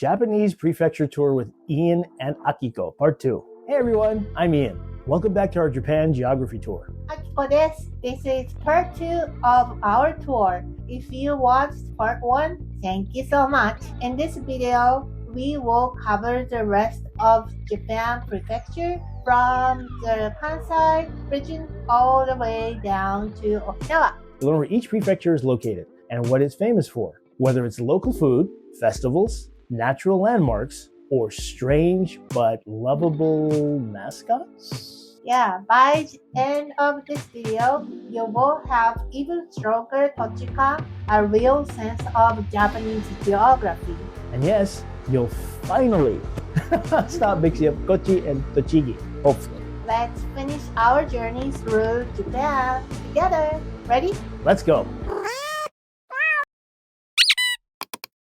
Japanese Prefecture Tour with Ian and Akiko, Part 2. Hey everyone, I'm Ian. Welcome back to our Japan Geography Tour. Akiko desu. This is part 2 of our tour. If you watched part 1, thank you so much. In this video, we will cover the rest of Japan Prefecture from the Kansai region all the way down to Okinawa. We'll learn where each prefecture is located and what it's famous for, whether it's local food, festivals, natural landmarks, or strange but lovable mascots. Yeah, by the end of this video, you will have even stronger Tochika, a real sense of Japanese geography. And yes, you'll finally stop mixing up Kouchi and Tochigi, hopefully. Let's finish our journey through Japan together. Ready? Let's go.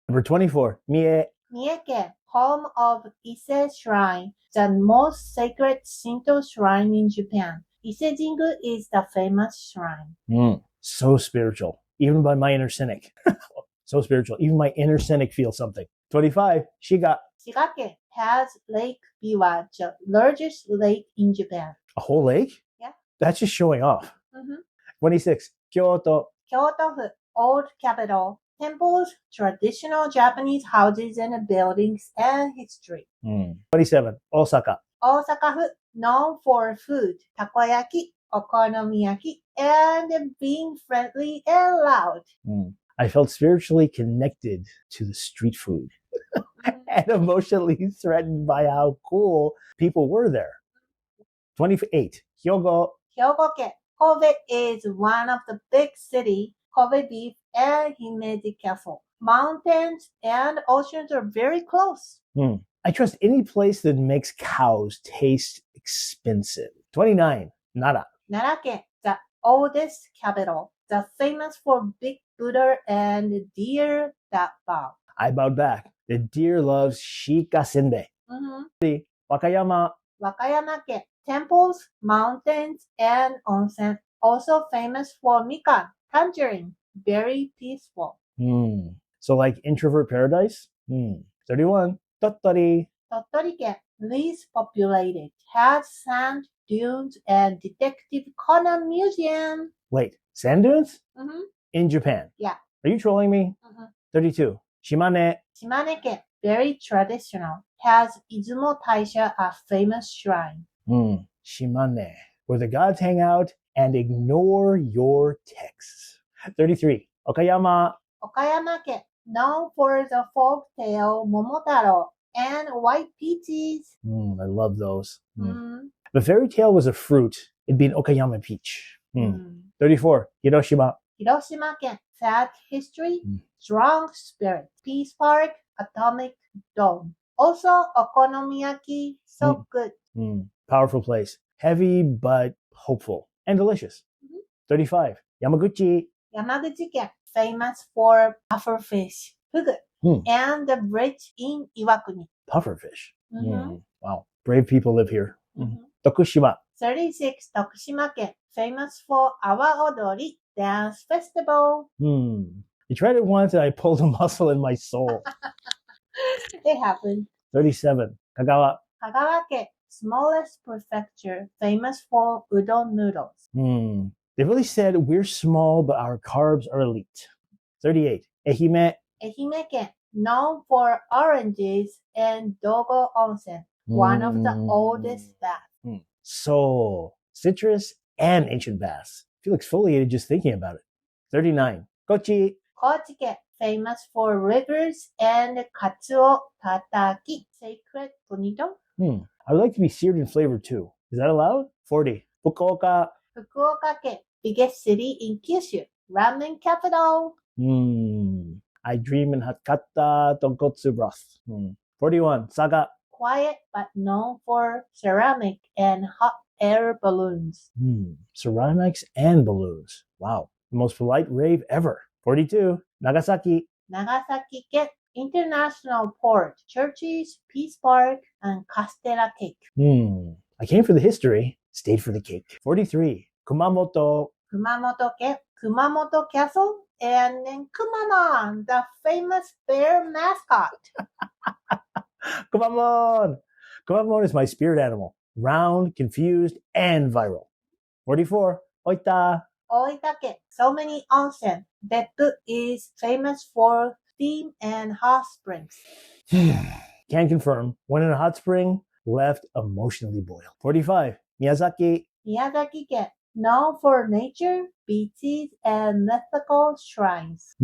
Number 24, Mie. Mie-ken, home of Ise Shrine, the most sacred Shinto shrine in Japan. Ise-jingu is the famous shrine. So spiritual, even by my inner cynic. So spiritual, even my inner cynic feels something. 25, Shiga. Shiga-ken has Lake Biwa, the largest lake in Japan. A whole lake? Yeah. That's just showing off. 26, Kyoto. Kyoto, old capital. Temples, traditional Japanese houses and buildings, and history. 27, Osaka. Osaka, known for food, takoyaki, okonomiyaki, and being friendly and loud. I felt spiritually connected to the street food and emotionally threatened by how cool people were there. 28, Hyogo. Hyogo-ken, Kobe is one of the big cities. Kobe beef and Himeji Castle. Mountains and oceans are very close. I trust any place that makes cows taste expensive. 29, Nara. Nara-ken, the oldest capital, the famous for big Buddha and deer that bow. I bowed back. The deer loves shika senbei. Wakayama. Wakayama-ken, temples, mountains, and onsen. Also famous for mikan, tangerine, very peaceful. So like introvert paradise? 31, Tottori. Tottori-ken, least populated, has sand dunes and Detective Conan Museum. Wait, sand dunes? In Japan? Yeah. Are you trolling me? 32, Shimane. Shimane-ken, very traditional, has Izumo Taisha, a famous shrine. Shimane, where the gods hang out and ignore your texts. 33, Okayama. Okayama-ken, known for the folk tale Momotaro and white peaches. I love those. If a fairy tale was a fruit, it'd be an Okayama peach. 34, Hiroshima. Hiroshima-ken, sad history, strong spirit, peace park, atomic dome. Also, okonomiyaki, so good. Powerful place. Heavy but hopeful and delicious. 35, Yamaguchi. Yamaguchi-ken, famous for pufferfish, fugu, and the bridge in Iwakuni. Pufferfish. Wow. Brave people live here. Tokushima. 36, Tokushima-ken, famous for Awa Odori, dance festival. I tried it once and I pulled a muscle in my soul. It happened. 37, Kagawa. Kagawa-ken, smallest prefecture, famous for udon noodles. They really said we're small, but our carbs are elite. 38, Ehime. Ehime-ken, known for oranges and Dogo Onsen, one of the oldest baths. So, citrus and ancient baths. I feel exfoliated just thinking about it. 39, Kouchi. Kouchi-ken, famous for rivers and katsuo tataki, sacred bonito. I would like to be seared in flavor too. Is that allowed? 40, Fukuoka. Fukuoka-ken, biggest city in Kyushu, ramen capital. I dream in Hakata tonkotsu broth. 41, Saga. Quiet but known for ceramic and hot air balloons. Ceramics and balloons. Wow. The most polite rave ever. 42, Nagasaki. Nagasaki-ken, international port, churches, peace park, and castella cake. I came for the history, stayed for the cake. 43, Kumamoto. Kumamoto-ken, Kumamoto Castle, and then Kumanon, the famous bear mascot. Kumamon! Kumamon is my spirit animal. Round, confused, and viral. 44. Oita. Oitake, so many onsen. Beppu is famous for steam and hot springs. Can confirm. When in a hot spring, left emotionally boiled. 45. Miyazaki. Miyazaki-ken, known for nature, beaches, and mythical shrines.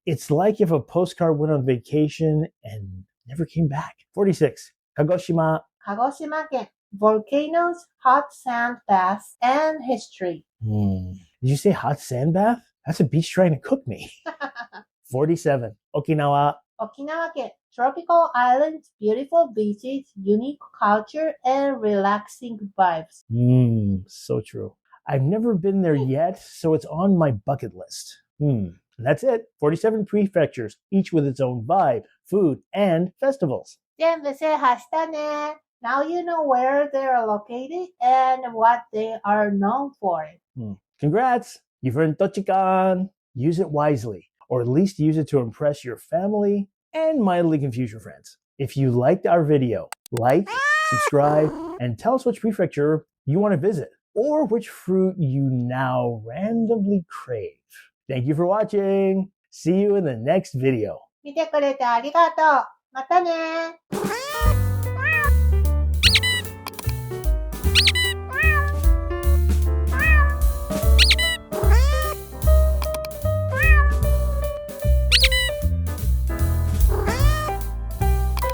It's like if a postcard went on vacation and never came back. 46. Kagoshima. Kagoshima-ken, volcanoes, hot sand baths, and history. Did you say hot sand bath? That's a beach trying to cook me. 47. Okinawa. Okinawa-ken, tropical islands, beautiful beaches, unique culture, and relaxing vibes. So true. I've never been there yet, so it's on my bucket list. And that's it. 47 prefectures, each with its own vibe, food, and festivals. 全部制覇したね. Now you know where they're located and what they are known for. Congrats! You've earned Tochikan. Use it wisely, or at least use it to impress your family and mildly confuse your friends. If you liked our video, like, subscribe, and tell us which prefecture you want to visit, or which fruit you now randomly crave. Thank you for watching. See you in the next video. 見てくれてありがとう。またね